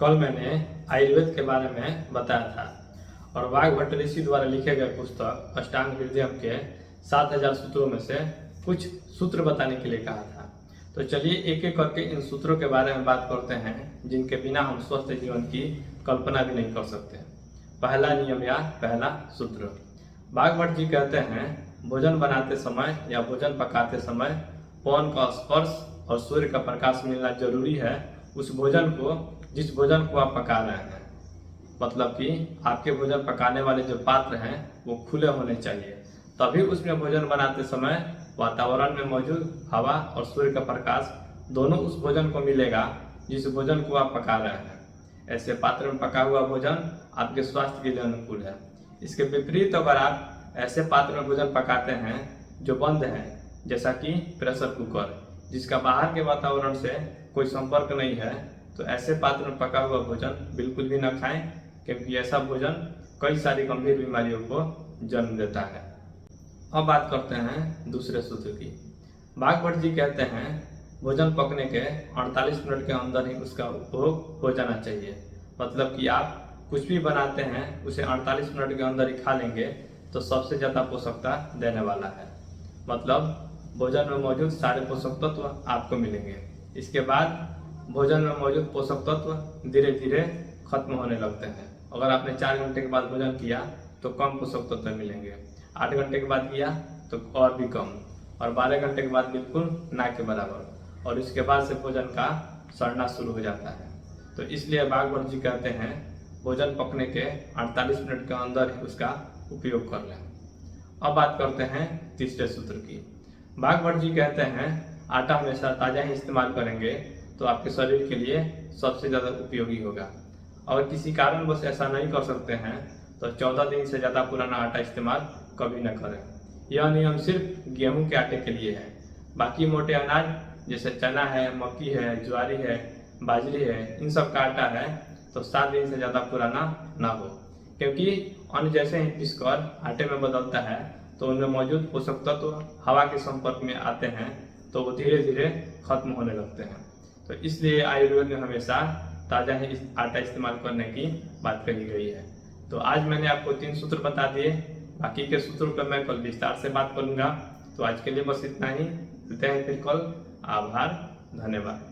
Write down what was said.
कल मैंने आयुर्वेद के बारे में बताया था और वाघभट्ट ऋषि द्वारा लिखे गए पुस्तक अष्टांग हृदयम के 7000 सूत्रों में से कुछ सूत्र बताने के लिए कहा था। तो चलिए एक एक करके इन सूत्रों के बारे में बात करते हैं जिनके बिना हम स्वस्थ जीवन की कल्पना भी नहीं कर सकते। पहला नियम या पहला सूत्र, वाघभट्ट जी कहते हैं भोजन बनाते समय या भोजन पकाते समय पवन का स्पर्श और सूर्य का प्रकाश मिलना जरूरी है उस भोजन को जिस भोजन को आप पका रहे हैं। मतलब कि आपके भोजन पकाने वाले जो पात्र हैं वो खुले होने चाहिए, तभी उसमें भोजन बनाते समय वातावरण में मौजूद हवा और सूर्य का प्रकाश दोनों उस भोजन को मिलेगा जिस भोजन को आप पका रहे हैं। ऐसे पात्र में पका हुआ भोजन आपके स्वास्थ्य के लिए अनुकूल है। इसके विपरीत अगर आप ऐसे पात्र में भोजन पकाते हैं जो बंद है, जैसा कि प्रेशर कुकर जिसका बाहर के वातावरण से कोई संपर्क नहीं है, तो ऐसे पात्र में पका हुआ भोजन बिल्कुल भी न खाएं, क्योंकि ऐसा भोजन कई सारी गंभीर बीमारियों को जन्म देता है। अब बात करते हैं दूसरे सूत्र की। वाघभट्ट जी कहते हैं भोजन पकने के 48 मिनट के अंदर ही उसका उपभोग हो जाना चाहिए। मतलब कि आप कुछ भी बनाते हैं उसे 48 मिनट के अंदर ही खा लेंगे तो सबसे ज़्यादा पोषकता देने वाला है। मतलब भोजन में मौजूद सारे पोषक तत्व आपको मिलेंगे। इसके बाद भोजन में मौजूद पोषक तत्व धीरे धीरे खत्म होने लगते हैं। अगर आपने 4 घंटे के बाद भोजन किया तो कम पोषक तत्व मिलेंगे, 8 घंटे के बाद किया तो और भी कम, और 12 घंटे के बाद बिल्कुल ना के बराबर, और इसके बाद से भोजन का सड़ना शुरू हो जाता है। तो इसलिए वाघभट्ट जी कहते हैं भोजन पकने के 48 मिनट के अंदर ही उसका उपयोग कर लें। अब बात करते हैं तीसरे सूत्र की। वाघभट्ट जी कहते हैं आटा हमेशा ताज़ा ही इस्तेमाल करेंगे तो आपके शरीर के लिए सबसे ज़्यादा उपयोगी होगा। अगर किसी कारणवश ऐसा नहीं कर सकते हैं तो 14 दिन से ज़्यादा पुराना आटा इस्तेमाल कभी न करें। यह नियम सिर्फ गेहूं के आटे के लिए है। बाकी मोटे अनाज जैसे चना है, मक्की है, ज्वारी है, बाजरी है, इन सब का आटा है तो 7 दिन से ज़्यादा पुराना ना हो, क्योंकि अन्न जैसे ही पिसकर आटे में बदलता है तो उनमें मौजूद पोषक तत्व हवा के संपर्क में आते हैं तो वो धीरे धीरे खत्म होने लगते हैं। तो इसलिए आयुर्वेद में हमेशा ताज़ा ही आटा इस्तेमाल करने की बात कही गई है। तो आज मैंने आपको 3 सूत्र बता दिए, बाकी के सूत्रों पर मैं कल विस्तार से बात करूंगा। तो आज के लिए बस इतना ही, मिलते हैं फिर कल। आभार, धन्यवाद।